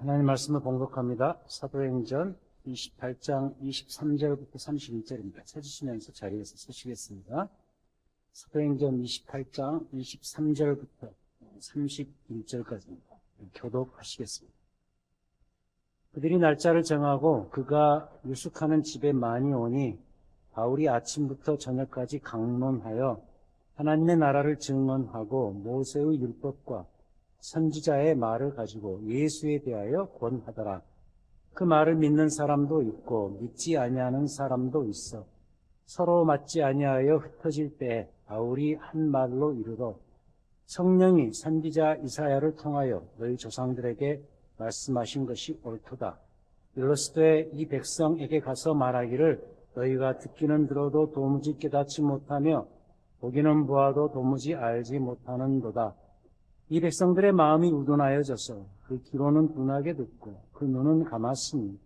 하나님 말씀을 봉독합니다. 사도행전 28장 23절부터 31절입니다. 찾으시면서 자리에서 서시겠습니다. 사도행전 28장 23절부터 31절까지입니다. 교독하시겠습니다. 그들이 날짜를 정하고 그가 유숙하는 집에 많이 오니 바울이 아침부터 저녁까지 강론하여 하나님의 나라를 증언하고 모세의 율법과 선지자의 말을 가지고 예수에 대하여 권하더라. 그 말을 믿는 사람도 있고 믿지 아니하는 사람도 있어. 서로 맞지 아니하여 흩어질 때 바울이 한 말로 이르러 성령이 선지자 이사야를 통하여 너희 조상들에게 말씀하신 것이 옳도다. 이르시되 이 백성에게 가서 말하기를 너희가 듣기는 들어도 도무지 깨닫지 못하며 보기는 보아도 도무지 알지 못하는도다. 이 백성들의 마음이 우둔하여져서 그 귀로는 둔하게 듣고 그 눈은 감았으니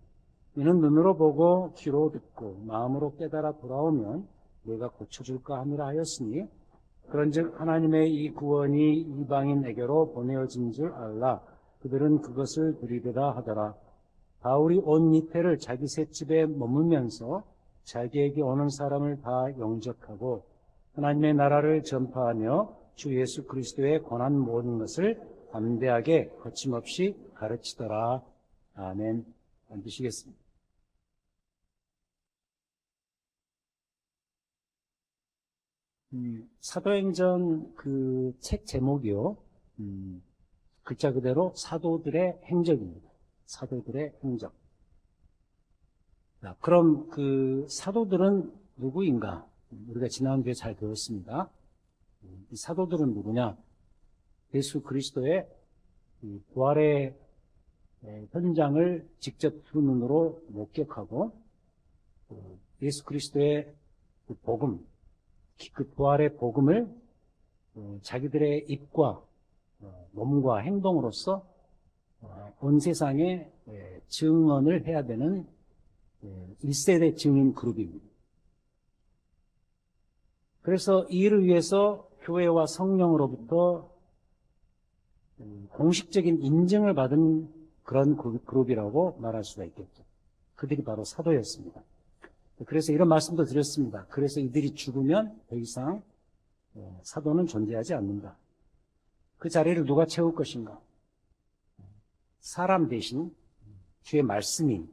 이는 눈으로 보고 귀로 듣고 마음으로 깨달아 돌아오면 내가 고쳐줄까 함이라 하였으니 그런즉 하나님의 이 구원이 이방인에게로 보내어진 줄 알라. 그들은 그것을 들이대라 하더라. 바울이 온 이태를 자기 셋집에 머물면서 자기에게 오는 사람을 다 영접하고 하나님의 나라를 전파하며 주 예수 그리스도의 권한 모든 것을 담대하게 거침없이 가르치더라. 아멘. 앉으시겠습니다. 사도행전 그 책 제목이요. 글자 그대로 사도들의 행적입니다. 사도들의 행적. 자, 그럼 그 사도들은 누구인가? 우리가 지난주에 잘 배웠습니다. 이 사도들은 누구냐? 예수 그리스도의 부활의 현장을 직접 두 눈으로 목격하고 예수 그리스도의 그 복음, 그 부활의 복음을 자기들의 입과 몸과 행동으로서 온 세상에 증언을 해야 되는 1세대 증인 그룹입니다. 그래서 이 일을 위해서 교회와 성령으로부터 공식적인 인증을 받은 그런 그룹이라고 말할 수가 있겠죠. 그들이 바로 사도였습니다. 그래서 이런 말씀도 드렸습니다. 그래서 이들이 죽으면 더 이상 사도는 존재하지 않는다. 그 자리를 누가 채울 것인가? 사람 대신 주의 말씀이,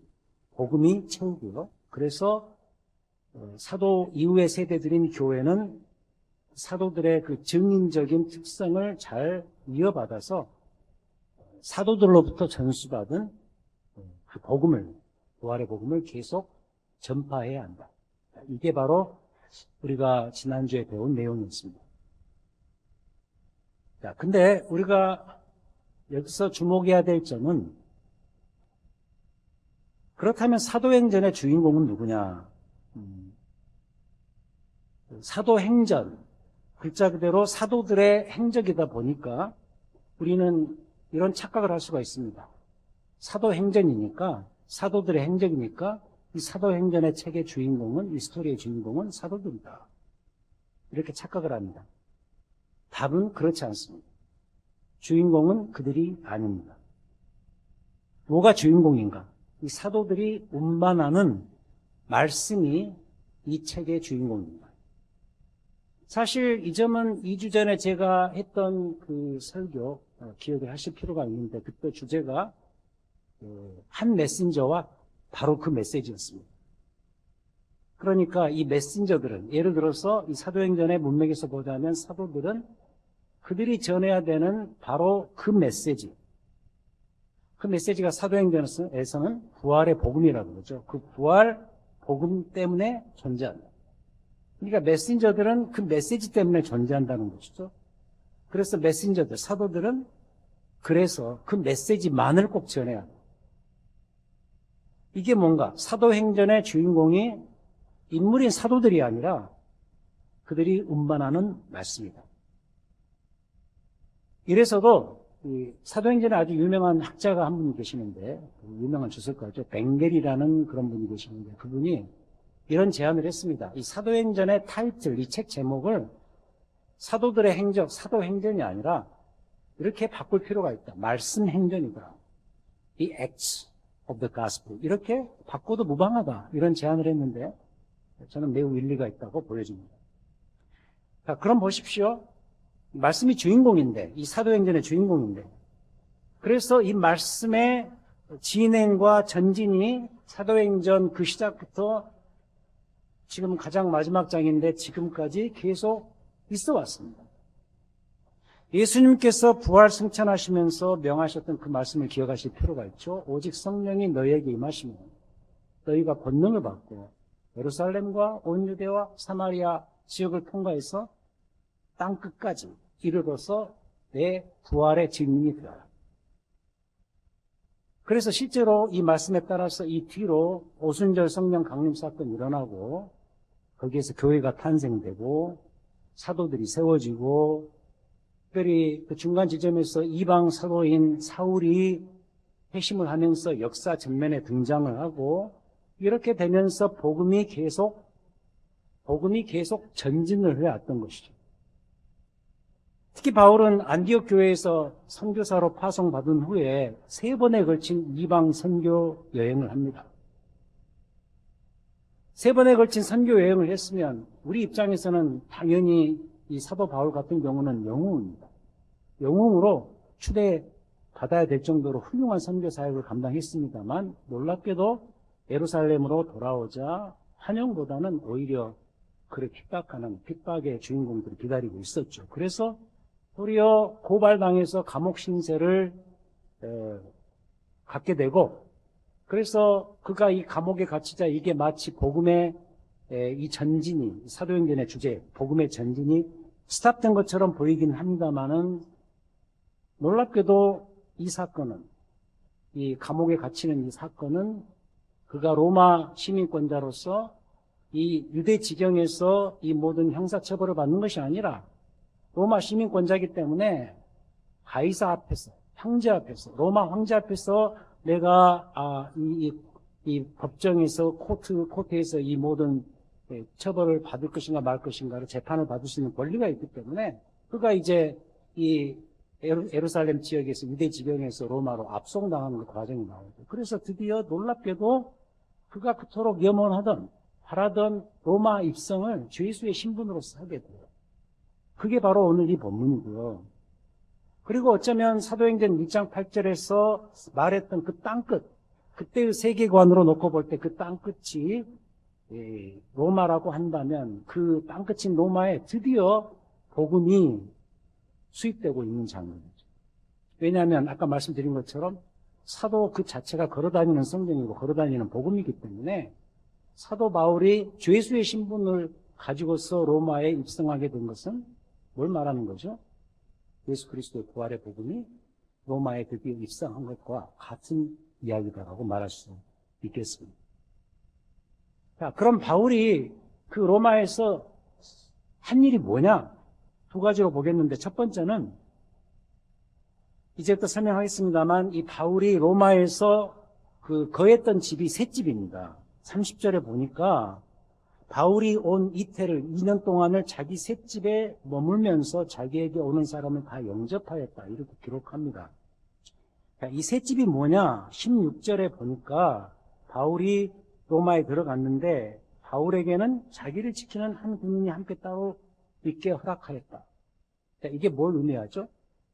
복음이 채우고요. 그래서 사도 이후의 세대들인 교회는 사도들의 그 증인적인 특성을 잘 이어받아서 사도들로부터 전수받은 그 복음을, 부활의 복음을 계속 전파해야 한다. 이게 바로 우리가 지난주에 배운 내용이었습니다. 자, 근데 우리가 여기서 주목해야 될 점은 그렇다면 사도행전의 주인공은 누구냐? 사도행전, 글자 그대로 사도들의 행적이다 보니까 우리는 이런 착각을 할 수가 있습니다. 사도행전이니까, 사도들의 행적이니까 이 사도행전의 책의 주인공은, 이 스토리의 주인공은 사도들이다. 이렇게 착각을 합니다. 답은 그렇지 않습니다. 주인공은 그들이 아닙니다. 뭐가 주인공인가? 이 사도들이 운반하는 말씀이 이 책의 주인공입니다. 사실 이 점은 2주 전에 제가 했던 그 설교 기억을 하실 필요가 있는데 그때 주제가 한 메신저와 바로 그 메시지였습니다. 그러니까 이 메신저들은 예를 들어서 이 사도행전의 문맥에서 보자면 사도들은 그들이 전해야 되는 바로 그 메시지. 그 메시지가 사도행전에서는 부활의 복음이라고 그러죠. 그 부활 복음 때문에 존재한다. 그러니까 메신저들은 그 메시지 때문에 존재한다는 것이죠. 그래서 메신저들, 사도들은 그래서 그 메시지만을 꼭 전해야 합니다. 이게 뭔가 사도행전의 주인공이 인물인 사도들이 아니라 그들이 운반하는 말씀이다. 이래서도 이 사도행전에 아주 유명한 학자가 한 분이 계시는데 유명한 주석가죠. 벵겔이라는 그런 분이 계시는데 그분이 이런 제안을 했습니다. 이 사도행전의 타이틀, 이 책 제목을 사도들의 행적, 사도행전이 아니라 이렇게 바꿀 필요가 있다. 말씀행전이다. the acts of the gospel. 이렇게 바꿔도 무방하다. 이런 제안을 했는데 저는 매우 일리가 있다고 보여집니다. 자, 그럼 보십시오. 말씀이 주인공인데, 이 사도행전의 주인공인데, 그래서 이 말씀의 진행과 전진이 사도행전 그 시작부터 지금 가장 마지막 장인데 지금까지 계속 있어 왔습니다. 예수님께서 부활 승천하시면서 명하셨던 그 말씀을 기억하실 필요가 있죠. 오직 성령이 너희에게 임하시면 너희가 권능을 받고 예루살렘과 온 유대와 사마리아 지역을 통과해서 땅 끝까지 이르러서 내 부활의 증인이 되어라. 그래서 실제로 이 말씀에 따라서 이 뒤로 오순절 성령 강림 사건이 일어나고 거기에서 교회가 탄생되고 사도들이 세워지고 특별히 그 중간 지점에서 이방 사도인 사울이 회심을 하면서 역사 전면에 등장을 하고 이렇게 되면서 복음이 계속 전진을 해왔던 것이죠. 특히 바울은 안디옥 교회에서 선교사로 파송받은 후에 3번에 걸친 이방 선교 여행을 합니다. 3번에 걸친 선교 여행을 했으면 우리 입장에서는 당연히 이 사도 바울 같은 경우는 영웅입니다. 영웅으로 추대받아야 될 정도로 훌륭한 선교 사역을 감당했습니다만 놀랍게도 예루살렘으로 돌아오자 환영보다는 오히려 그를 핍박하는 핍박의 주인공들이 기다리고 있었죠. 그래서 도리어 고발당해서 감옥 신세를 갖게 되고 그래서 그가 이 감옥에 갇히자 이게 마치 복음의 이 전진이 사도행전의 주제 복음의 전진이 스탑된 것처럼 보이긴 합니다만은 놀랍게도 이 사건은 이 감옥에 갇히는 이 사건은 그가 로마 시민권자로서 이 유대 지경에서 이 모든 형사처벌을 받는 것이 아니라 로마 시민권자이기 때문에 가이사 앞에서 황제 앞에서 로마 황제 앞에서 내가 이 법정에서 코트에서 이 모든 처벌을 받을 것인가 말 것인가를 재판을 받을 수 있는 권리가 있기 때문에 그가 이제 이 예루살렘 지역에서 유대 지경에서 로마로 압송당하는 과정이 나오죠. 그래서 드디어 놀랍게도 그가 그토록 염원하던 바라던 로마 입성을 주 예수의 신분으로서 하게 돼요. 그게 바로 오늘 이 본문이고요. 그리고 어쩌면 사도행전 1장 8절에서 말했던 그 땅끝, 그때의 세계관으로 놓고 볼 때 그 땅끝이 로마라고 한다면 그 땅끝인 로마에 드디어 복음이 수입되고 있는 장면이죠. 왜냐하면 아까 말씀드린 것처럼 사도 그 자체가 걸어다니는 성경이고 걸어다니는 복음이기 때문에 사도 바울이 주 예수의 신분을 가지고서 로마에 입성하게 된 것은 뭘 말하는 거죠? 예수 그리스도의 부활의 복음이 로마에 드디어 입성한 것과 같은 이야기다라고 말할 수 있겠습니다. 자, 그럼 바울이 그 로마에서 한 일이 뭐냐? 2가지로 보겠는데 첫 번째는 이제부터 설명하겠습니다만 이 바울이 로마에서 그 거했던 집이 3집입니다. 30절에 보니까 바울이 온 이태를 2년 동안을 자기 3집에 머물면서 자기에게 오는 사람을 다 영접하였다. 이렇게 기록합니다. 이 3집이 뭐냐? 16절에 보니까 바울이 로마에 들어갔는데 바울에게는 자기를 지키는 한 군인이 함께 따로 있게 허락하였다. 이게 뭘 의미하죠?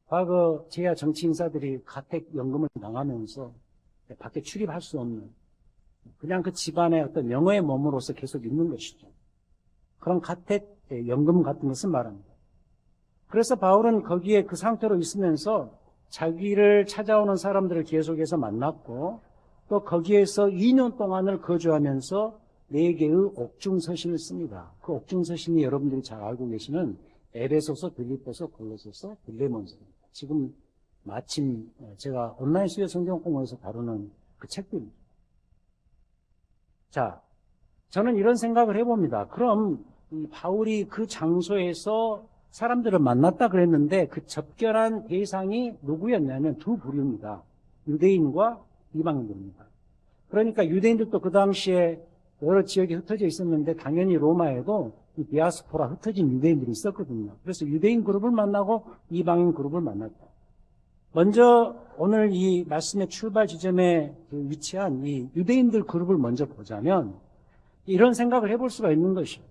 과거 제야 정치 인사들이 가택연금을 당하면서 밖에 출입할 수 없는 그냥 그 집안의 어떤 명예의 몸으로서 계속 있는 것이죠. 그런 가택연금 같은 것을 말합니다. 그래서 바울은 거기에 그 상태로 있으면서 자기를 찾아오는 사람들을 계속해서 만났고 또 거기에서 2년 동안을 거주하면서 4개의 옥중서신을 씁니다. 그 옥중서신이 여러분들이 잘 알고 계시는 에베소서, 빌립보서, 골로새서, 빌레몬서입니다. 지금 마침 제가 온라인 수요 성경 공부에서 다루는 그 책들입니다. 자, 저는 이런 생각을 해봅니다. 그럼 이 바울이 그 장소에서 사람들을 만났다 그랬는데 그 접견한 대상이 누구였냐면 2 부류입니다. 유대인과 이방인들입니다. 그러니까 유대인들도 그 당시에 여러 지역에 흩어져 있었는데 당연히 로마에도 이 디아스포라 흩어진 유대인들이 있었거든요. 그래서 유대인 그룹을 만나고 이방인 그룹을 만났다. 먼저 오늘 이 말씀의 출발 지점에 위치한 이 유대인들 그룹을 먼저 보자면 이런 생각을 해볼 수가 있는 것이에요.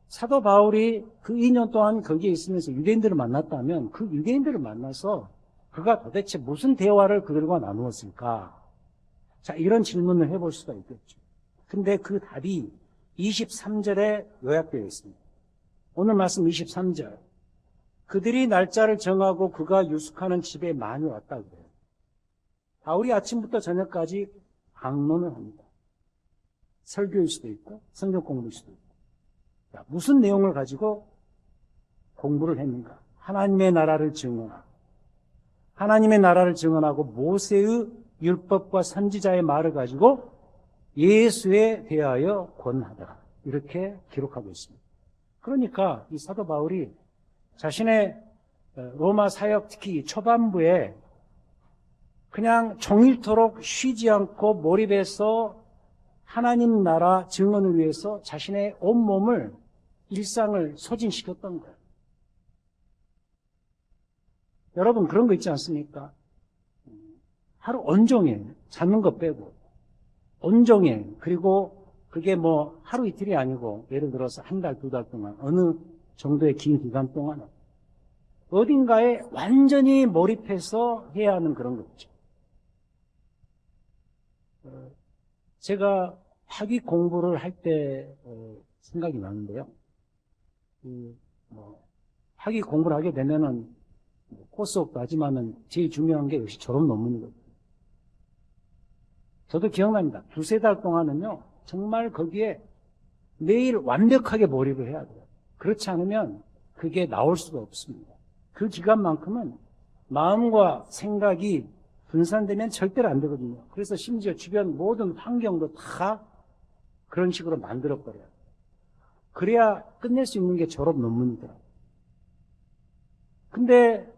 사도 바울이 그 2년 동안 거기에 있으면서 유대인들을 만났다면 그 유대인들을 만나서 그가 도대체 무슨 대화를 그들과 나누었을까? 자, 이런 질문을 해볼 수가 있겠죠. 근데 그 답이 23절에 요약되어 있습니다. 오늘 말씀 23절. 그들이 날짜를 정하고 그가 유숙하는 집에 많이 왔다고 해요. 바울이 아침부터 저녁까지 방문을 합니다. 설교일 수도 있고 성경 공부일 수도 있고. 자, 무슨 내용을 가지고 공부를 했는가? 하나님의 나라를 증언하고 하나님의 나라를 증언하고 모세의 율법과 선지자의 말을 가지고 예수에 대하여 권하더라. 이렇게 기록하고 있습니다. 그러니까 이 사도 바울이 자신의 로마 사역 특히 초반부에 그냥 종일토록 쉬지 않고 몰입해서 하나님 나라 증언을 위해서 자신의 온몸을 일상을 소진시켰던 거예요. 여러분 그런 거 있지 않습니까? 하루 온종일 자는 거 빼고 온종일 그리고 그게 뭐 하루 이틀이 아니고 예를 들어서 한 달, 두 달 동안 어느 정도의 긴 기간 동안 어딘가에 완전히 몰입해서 해야 하는 그런 거 있죠. 제가 학위 공부를 할 때 생각이 나는데요. 학위 공부를 하게 되면은 코스업도 하지만은 제일 중요한 게 역시 졸업 논문이거든요. 저도 기억납니다. 두세 달 동안은요, 정말 거기에 매일 완벽하게 몰입을 해야 돼요. 그렇지 않으면 그게 나올 수가 없습니다. 그 기간만큼은 마음과 생각이 분산되면 절대로 안 되거든요. 그래서 심지어 주변 모든 환경도 다 그런 식으로 만들어버려요. 그래야 끝낼 수 있는 게 졸업 논문이더라고요. 근데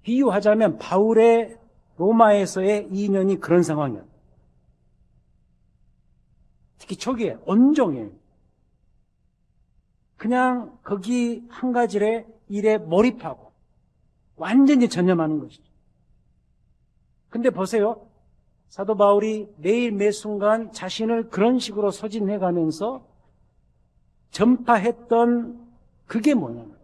비유하자면 바울의 로마에서의 2년이 그런 상황이었어요. 특히 초기에 온종일 그냥 거기 한 가지 일에 몰입하고 완전히 전념하는 것이죠. 근데 보세요. 사도 바울이 매일 매 순간 자신을 그런 식으로 소진해가면서 전파했던 그게 뭐냐면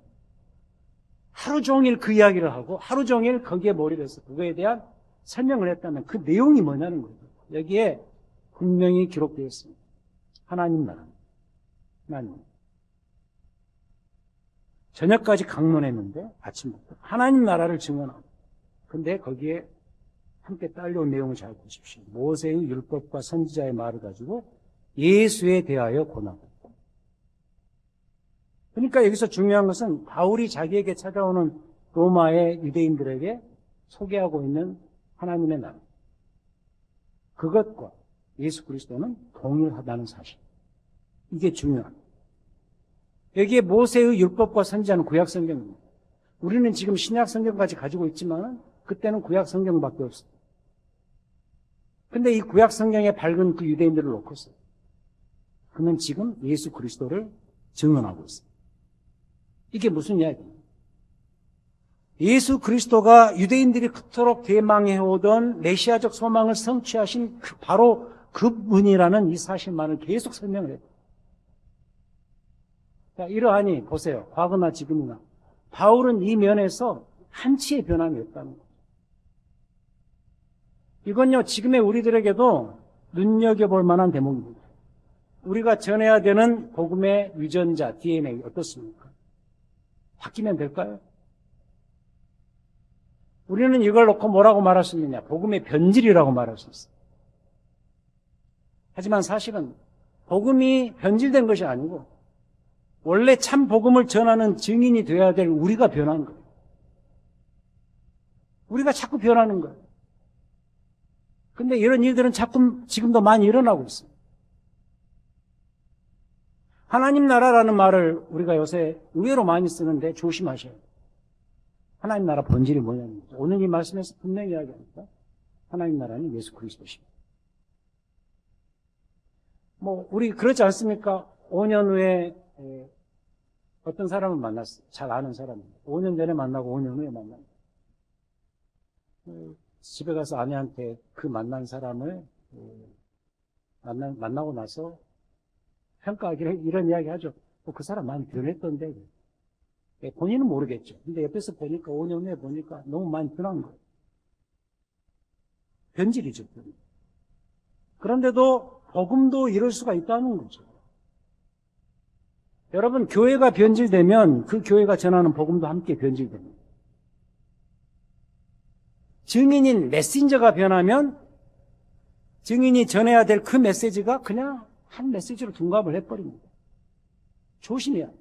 하루 종일 그 이야기를 하고 하루 종일 거기에 몰입해서 그거에 대한 설명을 했다면 그 내용이 뭐냐는 거죠. 여기에 분명히 기록되어 있습니다. 하나님 나라. 하나님. 저녁까지 강론했는데 아침부터 하나님 나라를 증언하고 근데 거기에 함께 딸려온 내용을 잘 보십시오. 모세의 율법과 선지자의 말을 가지고 예수에 대하여 권하고 그러니까 여기서 중요한 것은 바울이 자기에게 찾아오는 로마의 유대인들에게 소개하고 있는 하나님의 나라. 그것과 예수 그리스도는 동일하다는 사실. 이게 중요합니다. 여기에 모세의 율법과 선지자는 구약 성경입니다. 우리는 지금 신약 성경까지 가지고 있지만 그때는 구약 성경밖에 없어요. 근데 이 구약 성경에 밝은 그 유대인들을 놓고서 그는 지금 예수 그리스도를 증언하고 있어요. 이게 무슨 이야기입니까? 예수 그리스도가 유대인들이 그토록 대망해오던 메시아적 소망을 성취하신 바로 그분이라는 이 사실만을 계속 설명을 해요. 자, 이러하니 보세요. 과거나 지금이나 바울은 이 면에서 한치의 변함이 없다는 거죠. 이건요, 지금의 우리들에게도 눈여겨볼 만한 대목입니다. 우리가 전해야 되는 복음의 유전자, DNA 어떻습니까? 바뀌면 될까요? 우리는 이걸 놓고 뭐라고 말할 수 있느냐? 복음의 변질이라고 말할 수 있어요. 하지만 사실은 복음이 변질된 것이 아니고 원래 참 복음을 전하는 증인이 되어야 될 우리가 변한 거예요. 우리가 자꾸 변하는 거예요. 근데 이런 일들은 자꾸 지금도 많이 일어나고 있어요. 하나님 나라라는 말을 우리가 요새 의외로 많이 쓰는데 조심하셔야 돼요. 하나님 나라 본질이 뭐냐면 오늘 이 말씀에서 분명히 이야기합니다. 하나님 나라는 예수 그리스도십니다. 우리 그렇지 않습니까? 5년 후에 어떤 사람을 만났어요. 잘 아는 사람입니다. 5년 전에 만나고 5년 후에 만납니다. 집에 가서 아내한테 그 만난 사람을 만나고 나서 평가하기를 이런 이야기 하죠. 그 사람 많이 변했던데. 본인은 모르겠죠. 근데 옆에서 보니까 5년 후에 보니까 너무 많이 변한 거예요. 변질이죠. 그런데도 복음도 이럴 수가 있다는 거죠. 여러분, 교회가 변질되면 그 교회가 전하는 복음도 함께 변질됩니다. 증인인 메신저가 변하면 증인이 전해야 될 그 메시지가 그냥 한 메시지로 둔갑을 해버립니다. 조심해야 해요.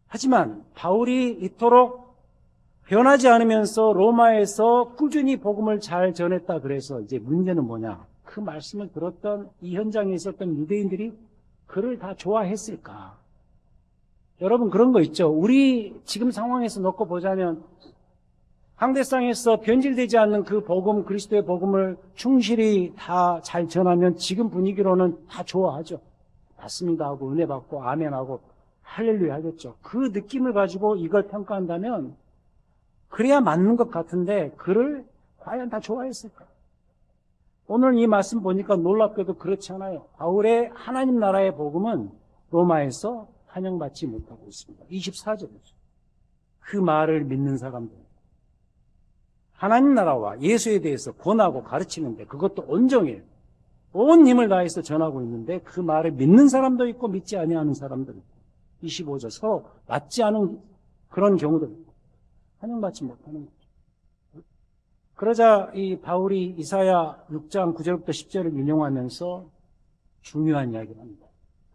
하지만 바울이 이토록 변하지 않으면서 로마에서 꾸준히 복음을 잘 전했다 그래서 이제 문제는 뭐냐? 그 말씀을 들었던 이 현장에 있었던 유대인들이 그를 다 좋아했을까? 여러분 그런 거 있죠. 우리 지금 상황에서 놓고 보자면 항대상에서 변질되지 않는 그 복음, 그리스도의 복음을 충실히 다 잘 전하면 지금 분위기로는 다 좋아하죠. 맞습니다 하고 은혜 받고 아멘 하고 할렐루야 하겠죠. 그 느낌을 가지고 이걸 평가한다면 그래야 맞는 것 같은데 그를 과연 다 좋아했을까? 오늘 이 말씀 보니까 놀랍게도 그렇지 않아요. 바울의 하나님 나라의 복음은 로마에서 환영받지 못하고 있습니다. 24절이죠. 그 말을 믿는 사람들. 하나님 나라와 예수에 대해서 권하고 가르치는데 그것도 온종일 온 힘을 다해서 전하고 있는데 그 말을 믿는 사람도 있고 믿지 아니하는 사람도 있고 25절 서로 맞지 않은 그런 경우도 있고 환영받지 못하는 거죠. 그러자 이 바울이 이사야 6장 9절부터 10절을 인용하면서 중요한 이야기를 합니다.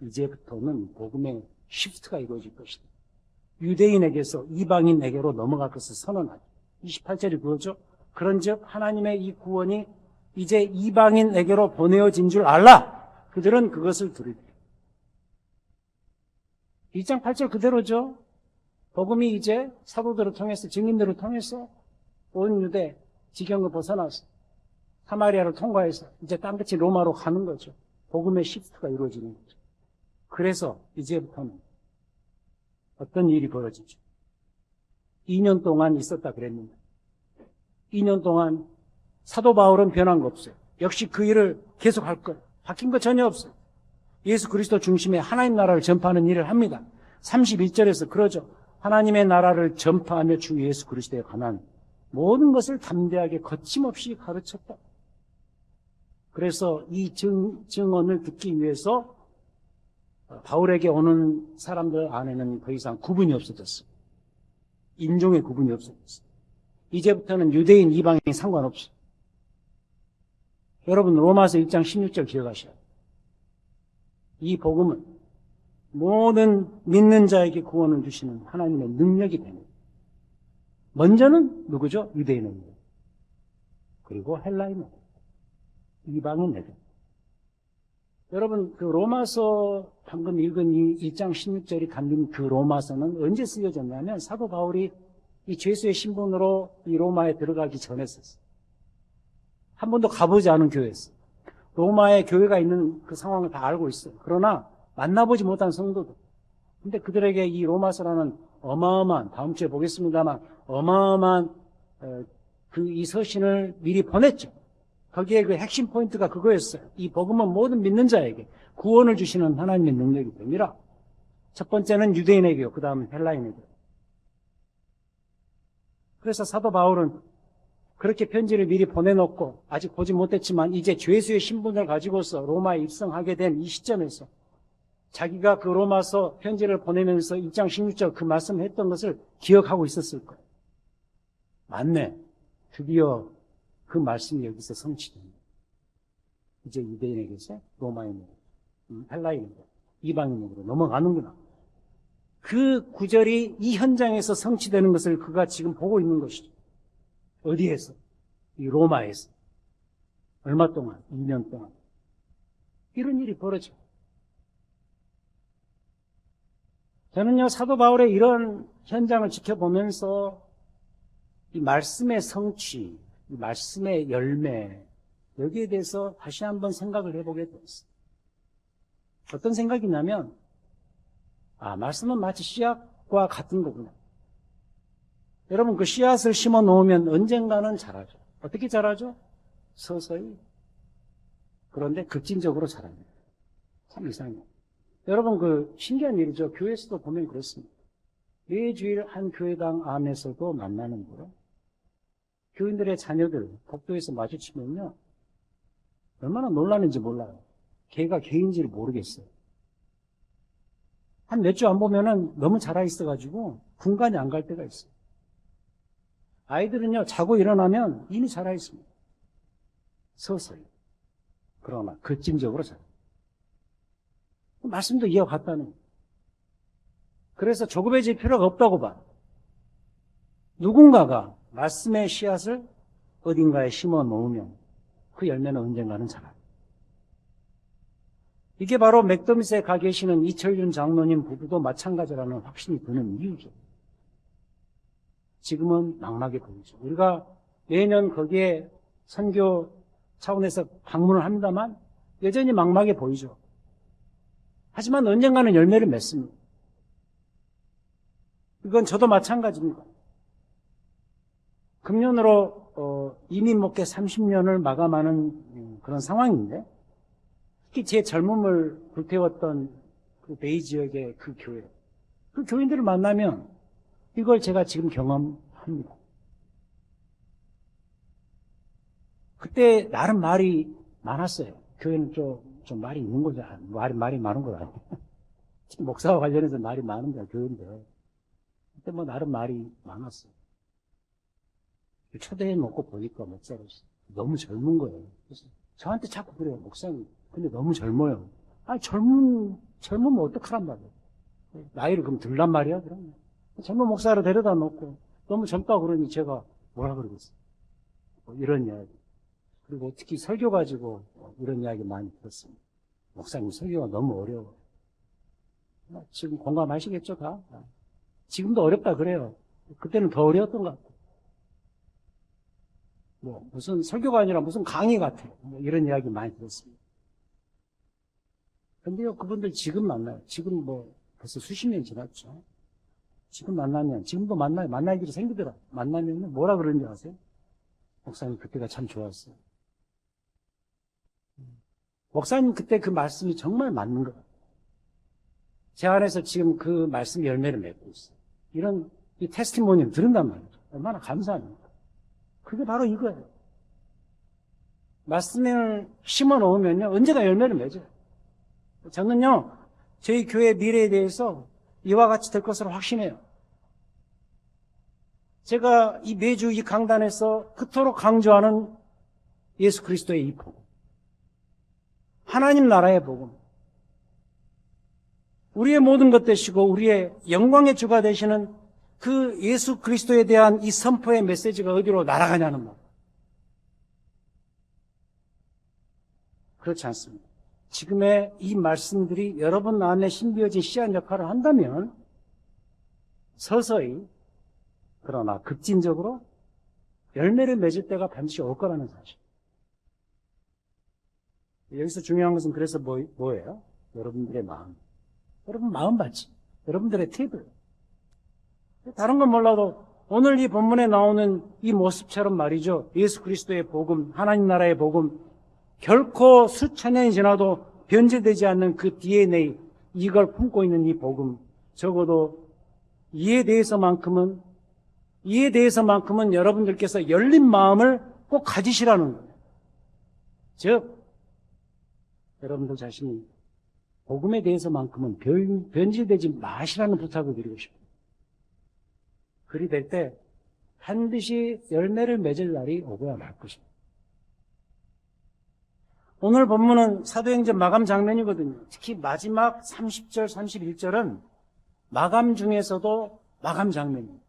이제부터는 복음의 시프트가 이루어질 것이다. 유대인에게서 이방인에게로 넘어갈 것을 선언하죠. 28절이 그거죠. 그런즉 하나님의 이 구원이 이제 이방인에게로 보내어진 줄 알라. 그들은 그것을 들으리라. 2장 8절 그대로죠. 복음이 이제 사도들을 통해서 증인들을 통해서 온 유대 지경을 벗어나서 사마리아를 통과해서 이제 땅끝이 로마로 가는 거죠. 복음의 시프트가 이루어지는 거죠. 그래서 이제부터는 어떤 일이 벌어지죠. 2년 동안 있었다 그랬는데 2년 동안 사도 바울은 변한 거 없어요. 역시 그 일을 계속할 거예요. 바뀐 거 전혀 없어요. 예수 그리스도 중심의 하나님 나라를 전파하는 일을 합니다. 31절에서 그러죠. 하나님의 나라를 전파하며 주 예수 그리스도에 관한 모든 것을 담대하게 거침없이 가르쳤다. 그래서 이 증언을 듣기 위해서 바울에게 오는 사람들 안에는 더 이상 구분이 없어졌어요. 인종의 구분이 없어졌어요. 이제부터는 유대인, 이방인 상관없어요. 여러분 로마서 1장 16절 기억하셔야 돼요. 이 복음은 모든 믿는 자에게 구원을 주시는 하나님의 능력이 됩니다. 먼저는 누구죠? 유대인에게. 그리고 헬라인에게. 이방인에게. 여러분 그 로마서 방금 읽은 이 1장 16절이 담긴 그 로마서는 언제 쓰여졌냐면 사도 바울이 이 죄수의 신분으로 이 로마에 들어가기 전했었어요. 한 번도 가보지 않은 교회였어요. 로마에 교회가 있는 그 상황을 다 알고 있어요. 그러나 만나보지 못한 성도들. 근데 그들에게 이 로마서라는 어마어마한, 다음 주에 보겠습니다만, 어마어마한 이 서신을 미리 보냈죠. 거기에 그 핵심 포인트가 그거였어요. 이 복음은 모든 믿는 자에게 구원을 주시는 하나님의 능력이 됩니다. 첫 번째는 유대인에게요. 그 다음은 헬라인에게요. 그래서 사도 바울은 그렇게 편지를 미리 보내놓고 아직 보지 못했지만 이제 죄수의 신분을 가지고서 로마에 입성하게 된 이 시점에서 자기가 그 로마서 편지를 보내면서 1장 16절 그 말씀을 했던 것을 기억하고 있었을 거예요. 맞네. 드디어 그 말씀이 여기서 성취됩니다. 이제 유대인에게서 로마인으로, 헬라인으로, 이방인으로 넘어가는구나. 그 구절이 이 현장에서 성취되는 것을 그가 지금 보고 있는 것이죠. 어디에서? 이 로마에서. 얼마 동안? 2년 동안. 이런 일이 벌어져. 저는요, 사도 바울의 이런 현장을 지켜보면서 이 말씀의 성취, 이 말씀의 열매, 여기에 대해서 다시 한번 생각을 해보게 됐어요. 어떤 생각이냐면, 말씀은 마치 씨앗과 같은 거구나. 여러분 그 씨앗을 심어 놓으면 언젠가는 자라죠. 어떻게 자라죠? 서서히. 그런데 급진적으로 자랍니다. 참 이상해요. 여러분 그 신기한 일이죠. 교회에서도 보면 그렇습니다. 매주일 한 교회당 안에서도 만나는 거예요. 교인들의 자녀들 복도에서 마주치면요. 얼마나 놀라는지 몰라요. 걔가 걔인지를 모르겠어요. 한 몇 주 안 보면은 너무 자라 있어가지고 분간이 안 갈 때가 있어요. 아이들은요, 자고 일어나면 이미 자라 있습니다. 서서히. 그러나 급진적으로 자라. 말씀도 이어갔다는 거예요. 그래서 조급해질 필요가 없다고 봐. 누군가가 말씀의 씨앗을 어딘가에 심어 놓으면 그 열매는 언젠가는 자라요. 이게 바로 맥더밋에 가 계시는 이철윤 장로님 부부도 마찬가지라는 확신이 드는 이유죠. 지금은 막막해 보이죠. 우리가 매년 거기에 선교 차원에서 방문을 합니다만 여전히 막막해 보이죠. 하지만 언젠가는 열매를 맺습니다. 이건 저도 마찬가지입니다. 금년으로 이민 목회 30년을 마감하는 그런 상황인데 특히 제 젊음을 불태웠던 그 베이 지역의 그 교회, 그 교인들을 만나면 이걸 제가 지금 경험합니다. 그때 나름 말이 많았어요. 교회는 좀 말이 있는 거죠. 말이 많은 건 아니에요. 목사와 관련해서 말이 많은데 교회인데 그때 뭐 나름 말이 많았어요. 초대해 놓고 보니까 목사로서 너무 젊은 거예요. 그래서 저한테 자꾸 그래요. 목사님 근데 너무 젊어요. 아니 젊으면 어떡하란 말이에요. 나이를 그럼 들란 말이야 그러면. 젊은 목사를 데려다 놓고 너무 젊다고 그러니 제가 뭐라 그러겠어요. 뭐 이런 이야기. 그리고 특히 설교 가지고 이런 이야기 많이 들었습니다. 목사님 설교가 너무 어려워. 지금 공감하시겠죠 다? 지금도 어렵다 그래요. 그때는 더 어려웠던 것 같아요. 뭐 무슨 설교가 아니라 무슨 강의 같아요. 뭐 이런 이야기 많이 들었습니다. 근데요 그분들 지금 만나요. 지금 뭐 벌써 수십 년 지났죠. 지금 만나면 지금도 만나요. 만날 일이 생기더라. 만나면 뭐라 그러는지 아세요? 목사님 그때가 참 좋았어요. 목사님 그때 그 말씀이 정말 맞는 것 같아요. 제 안에서 지금 그 말씀 열매를 맺고 있어요. 이런 이 테스티모니를 들은단 말이죠. 얼마나 감사합니까? 그게 바로 이거예요. 말씀을 심어 놓으면요 언제가 열매를 맺어요. 저는요 저희 교회 미래에 대해서 이와 같이 될 것으로 확신해요. 제가 이 매주 이 강단에서 그토록 강조하는 예수 그리스도의 이 복음, 하나님 나라의 복음, 우리의 모든 것 되시고 우리의 영광의 주가 되시는 그 예수 그리스도에 대한 이 선포의 메시지가 어디로 날아가냐는 말. 그렇지 않습니다. 지금의 이 말씀들이 여러분 안에 심겨진 씨앗 역할을 한다면 서서히 그러나 급진적으로 열매를 맺을 때가 반드시 올 거라는 사실. 여기서 중요한 것은 그래서 뭐예요? 여러분들의 마음. 여러분 마음 받지. 여러분들의 팁을. 다른 건 몰라도 오늘 이 본문에 나오는 이 모습처럼 말이죠. 예수 그리스도의 복음, 하나님 나라의 복음, 결코 수천 년이 지나도 변질되지 않는 그 DNA, 이걸 품고 있는 이 복음, 적어도 이에 대해서만큼은 여러분들께서 열린 마음을 꼭 가지시라는 거예요. 즉, 여러분들 자신이 복음에 대해서만큼은 변질되지 마시라는 부탁을 드리고 싶어요. 그리 될 때 반드시 열매를 맺을 날이 오고야 말 것입니다. 오늘 본문은 사도행전 마감 장면이거든요. 특히 마지막 30절, 31절은 마감 중에서도 마감 장면입니다.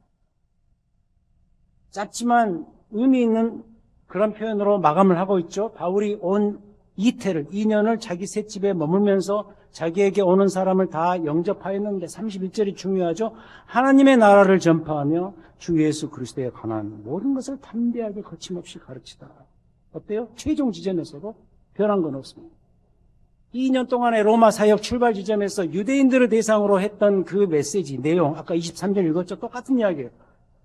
짧지만 의미 있는 그런 표현으로 마감을 하고 있죠. 바울이 온 이태를, 2년을 자기 셋집에 머물면서 자기에게 오는 사람을 다 영접하였는데 31절이 중요하죠. 하나님의 나라를 전파하며 주 예수 그리스도에 관한 모든 것을 담대하게 거침없이 가르치다. 어때요? 최종 지점에서도 변한 건 없습니다. 2년 동안의 로마 사역 출발 지점에서 유대인들을 대상으로 했던 그 메시지 내용, 아까 23절 읽었죠? 똑같은 이야기예요.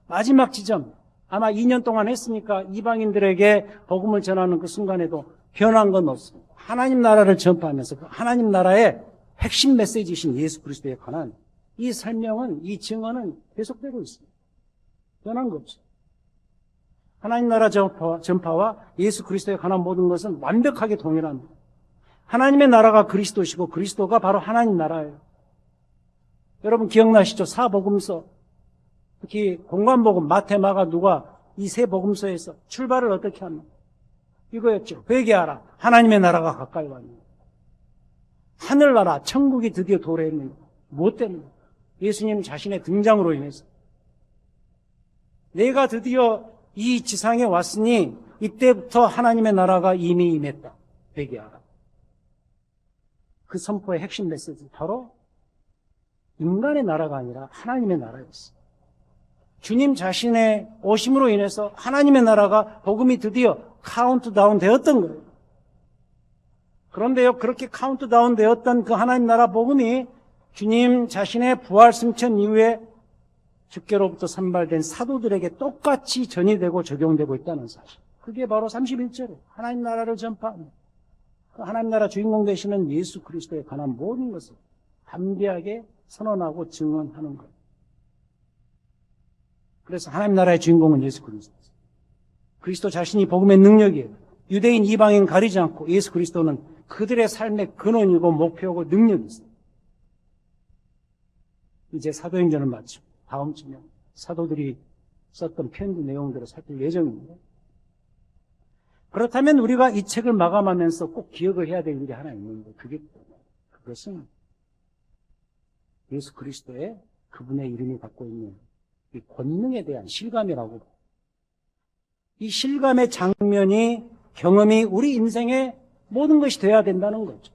마지막 지점, 아마 2년 동안 했으니까 이방인들에게 복음을 전하는 그 순간에도 변한 건 없습니다. 하나님 나라를 전파하면서 그 하나님 나라의 핵심 메시지이신 예수 그리스도에 관한 이 설명은, 이 증언은 계속되고 있습니다. 변한 거 없어요. 하나님 나라 전파와 예수 그리스도에 관한 모든 것은 완벽하게 동일합니다. 하나님의 나라가 그리스도시고 그리스도가 바로 하나님 나라예요. 여러분 기억나시죠? 사복음서, 특히 공관복음, 마태, 마가, 누가 이 세 복음서에서 출발을 어떻게 합니까? 이거였죠. 회개하라. 하나님의 나라가 가까이 왔습니다. 하늘나라, 천국이 드디어 도래했습니다. 무엇 때문에? 예수님 자신의 등장으로 인해서. 내가 드디어 이 지상에 왔으니 이때부터 하나님의 나라가 이미 임했다. 회개하라. 그 선포의 핵심 메시지 바로 인간의 나라가 아니라 하나님의 나라였어요. 주님 자신의 오심으로 인해서 하나님의 나라가 복음이 드디어 카운트다운 되었던 거예요. 그런데요, 그렇게 카운트다운 되었던 그 하나님 나라 복음이 주님 자신의 부활 승천 이후에 주께로부터 선발된 사도들에게 똑같이 전이되고 적용되고 있다는 사실. 그게 바로 31절에 하나님 나라를 전파하는, 그 하나님 나라 주인공 되시는 예수 그리스도에 관한 모든 것을 담대하게 선언하고 증언하는 것. 그래서 하나님 나라의 주인공은 예수 그리스도입니다. 그리스도 자신이 복음의 능력이에요. 유대인, 이방인 가리지 않고 예수 그리스도는 그들의 삶의 근원이고 목표고 능력이 있어요. 이제 사도행전을 마치고 다음 주면 사도들이 썼던 편지 내용들을 살필 예정입니다. 그렇다면 우리가 이 책을 마감하면서 꼭 기억을 해야 될 일이 하나 있는데 그것은 예수 그리스도의 그분의 이름이 갖고 있는 이 권능에 대한 실감이라고. 이 실감의 장면이, 경험이 우리 인생의 모든 것이 되어야 된다는 거죠.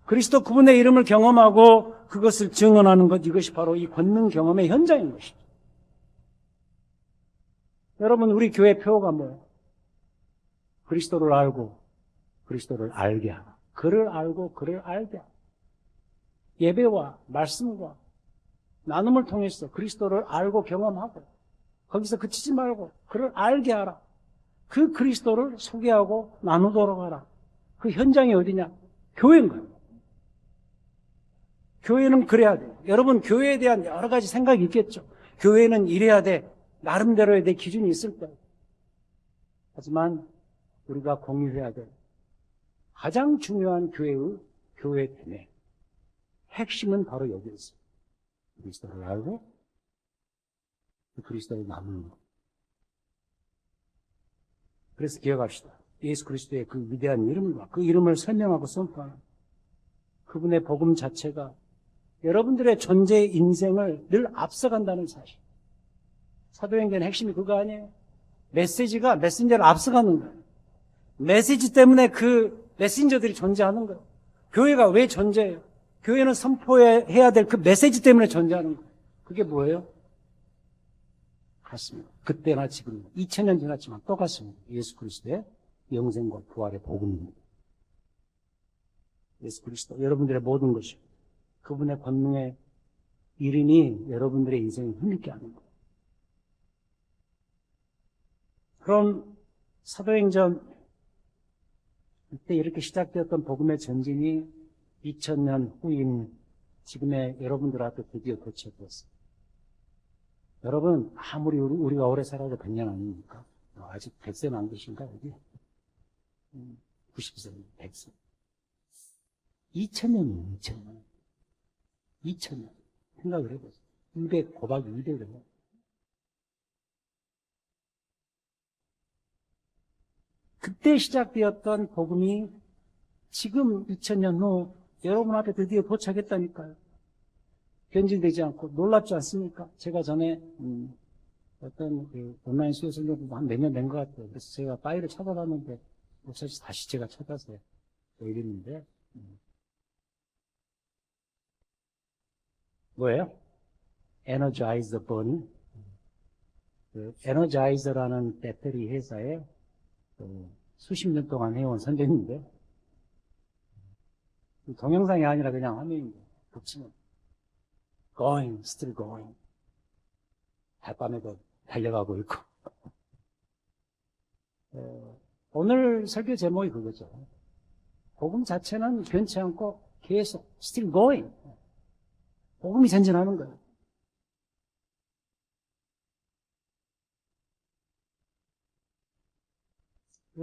그리스도 그분의 이름을 경험하고 그것을 증언하는 것, 이것이 바로 이 권능 경험의 현장인 것이죠. 여러분, 우리 교회 표어가 뭐예요? 그리스도를 알고 그리스도를 알게 하라. 그를 알고 그를 알게 하라. 예배와 말씀과 나눔을 통해서 그리스도를 알고 경험하고 거기서 그치지 말고 그를 알게 하라. 그 그리스도를 소개하고 나누도록 하라. 그 현장이 어디냐? 교회인 거예요. 교회는 그래야 돼요. 여러분, 교회에 대한 여러 가지 생각이 있겠죠. 교회는 이래야 돼. 나름대로의 내 기준이 있을 거예요. 하지만 우리가 공유해야 될 가장 중요한 교회 대내 핵심은 바로 여기 있어요. 그리스도를 알고 그리스도를 나누는 것. 그래서 기억합시다. 예수 그리스도의 그 위대한 이름과 그 이름을 설명하고 선포하는 그분의 복음 자체가 여러분들의 존재 인생을 늘 앞서간다는 사실. 사도행전의 핵심이 그거 아니에요? 메시지가 메신저를 앞서가는 거예요. 메시지 때문에 그 메신저들이 존재하는 거예요. 교회가 왜 존재해요? 교회는 선포해야 될 그 메시지 때문에 존재하는 거예요. 그게 뭐예요? 같습니다. 그때나 지금 2000년 지났지만 똑같습니다. 예수 그리스도의 영생과 부활의 복음입니다. 예수 그리스도, 여러분들의 모든 것이 그분의 권능의 이름이 여러분들의 인생을 힘있게 하는 거예요. 그럼 사도행전 그때 이렇게 시작되었던 복음의 전진이 2000년 후인 지금의 여러분들한테 드디어 도착했어요. 여러분, 아무리 우리가 오래 살아도 100년 아닙니까? 아직 100세는 안 계신가, 여기? 90세, 100세. 2000년이에요, 2000년. 2000년. 생각을 해보세요. 200, 곱하기 200이에요. 그때 시작되었던 복음이 지금 2000년 후 여러분 앞에 드디어 도착했다니까요. 변질되지 않고 놀랍지 않습니까? 제가 전에 어떤 그 온라인 수요 설교 한 몇 년 된 것 같아요. 그래서 제가 파일을 찾아봤는데 사실 다시 제가 찾아서 보이겠는데 뭐예요? Energize the Burn. 그 에너자이저라는 배터리 회사에 수십 년 동안 해온 선배님인데 동영상이 아니라 그냥 화면인데 붙이면 going, still going. 달밤에도 달려가고 있고. 오늘 설교 제목이 그거죠. 복음 자체는 변치 않고 계속 still going. 복음이 전진하는 거예요.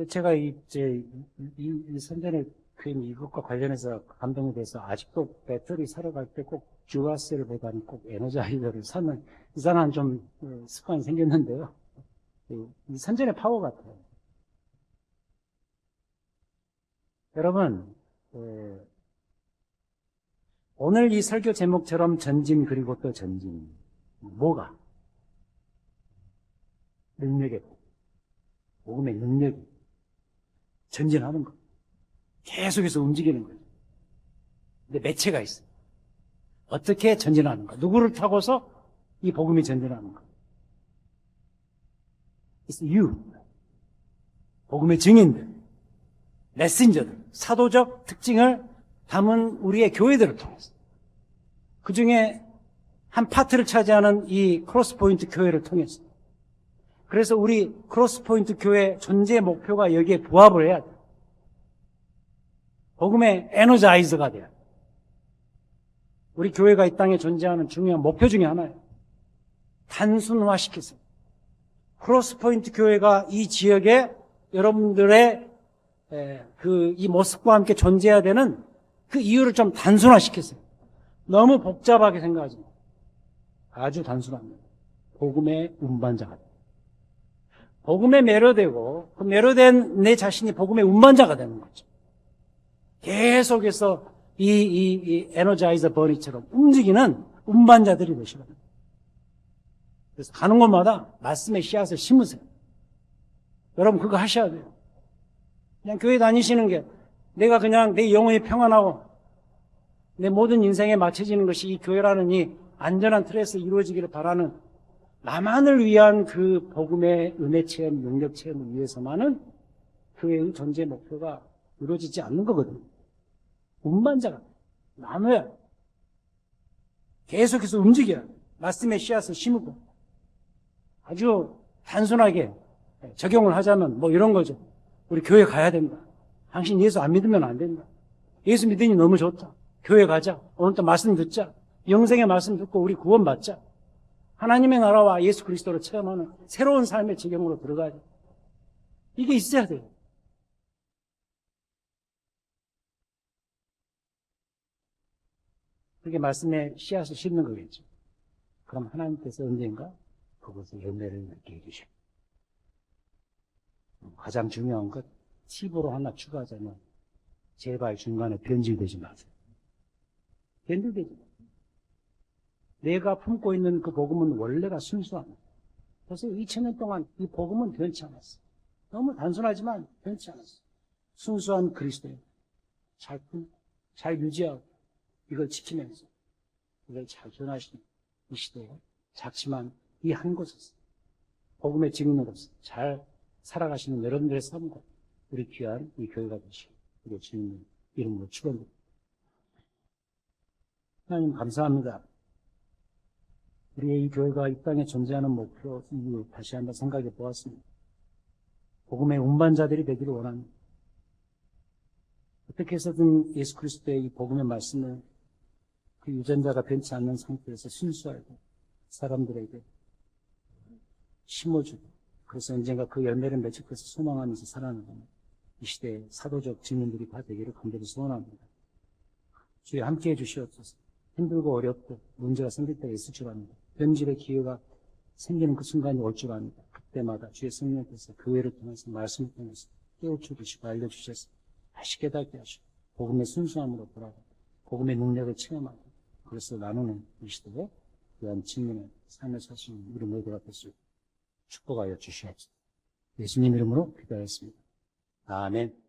제가 이 선전의 괜히 이것과 관련해서 감동이 돼서 아직도 배터리 사러 갈 때 꼭 듀라셀 보다는 꼭 에너자이저를 사는 이상한 좀 습관이 생겼는데요. 이 선전의 파워 같아요. 여러분, 오늘 이 설교 제목처럼 전진 그리고 또 전진. 뭐가? 능력의 복음의 능력이 전진하는 거. 계속해서 움직이는 거죠. 근데 매체가 있어요. 어떻게 전진하는가? 누구를 타고서 이 복음이 전진하는가? It's you. 복음의 증인들, 메신저들, 사도적 특징을 담은 우리의 교회들을 통해서 그 중에 한 파트를 차지하는 이 크로스포인트 교회를 통해서 그래서 우리 크로스포인트 교회 존재 목표가 여기에 부합을 해야 돼요. 복음의 에너자이저가 돼요. 우리 교회가 이 땅에 존재하는 중요한 목표 중에 하나예요. 단순화시켜서 크로스포인트 교회가 이 지역에 여러분들의 이 모습과 함께 존재해야 되는 그 이유를 좀 단순화시켰어요. 너무 복잡하게 생각하지 마세요. 아주 단순합니다. 복음의 운반자가 돼요. 복음에 매료되고 그 매료된 내 자신이 복음의 운반자가 되는 거죠. 계속해서 이 에너자이저 버니처럼 움직이는 운반자들이 되시거든요. 그래서 가는 곳마다 말씀의 씨앗을 심으세요. 여러분 그거 하셔야 돼요. 그냥 교회 다니시는 게 내가 그냥 내 영혼이 평안하고 내 모든 인생에 맞춰지는 것이 이 교회라는 이 안전한 틀에서 이루어지기를 바라는 나만을 위한 그 복음의 은혜 체험, 능력 체험을 위해서만은 교회의 존재 목표가 이루어지지 않는 거거든요. 운반자가 나눠야 계속해서 움직여야 말씀의 씨앗을 심고 아주 단순하게 적용을 하자면 뭐 이런 거죠. 우리 교회 가야 된다. 당신 예수 안 믿으면 안 된다. 예수 믿으니 너무 좋다. 교회 가자. 오늘도 말씀 듣자. 영생의 말씀 듣고 우리 구원 받자. 하나님의 나라와 예수 그리스도를 체험하는 새로운 삶의 지경으로 들어가야 돼. 이게 있어야 돼요. 그게 말씀의 씨앗을 심는 거겠죠. 그럼 하나님께서 언젠가 그것을 열매를 맺게 해주셔. 가장 중요한 것, 팁으로 하나 추가하자면 제발 중간에 변질되지 마세요. 변질되지 마세요. 내가 품고 있는 그 복음은 원래가 순수합니다. 그래서 2000년 동안 이 복음은 변치 않았어. 너무 단순하지만 변치 않았어. 순수한 그리스도예요. 잘 유지하고 이걸 지키면서 이걸 잘 전하시는 이 시대에 작지만 이 한 곳에서 복음의 증인으로서 잘 살아가시는 여러분들의 삶과 우리 귀한 이 교회가 되시고 우리 주님 이름으로 축원드립니다. 하나님 감사합니다. 우리의 이 교회가 이 땅에 존재하는 목표 이유 다시 한번 생각해 보았습니다. 복음의 운반자들이 되기를 원합니다. 어떻게 해서든 예수 그리스도의 이 복음의 말씀을 그 유전자가 변치 않는 상태에서 순수하게 사람들에게 심어주고 그래서 언젠가 그 열매를 맺을 것을 소망하면서 살아나가는 이 시대의 사도적 증인들이 다 되기를 간절히 소원합니다. 주여 함께해 주시옵소서. 힘들고 어렵고 문제가 생길 때가 있을 줄 압니다. 변질의 기회가 생기는 그 순간이 올 줄 압니다. 그때마다 주의 성령께서 교회를 통해서 말씀을 통해서 깨우쳐 주시고 알려주셔서 다시 깨닫게 하시고 복음의 순수함으로 돌아가 복음의 능력을 체험하고 그래서 나누는 이 시대에 귀한 증인의 삶을 사시는 우리 모두가 될 수 있도록 축복하여 주시옵소서. 예수님 이름으로 기도하였습니다. 아멘.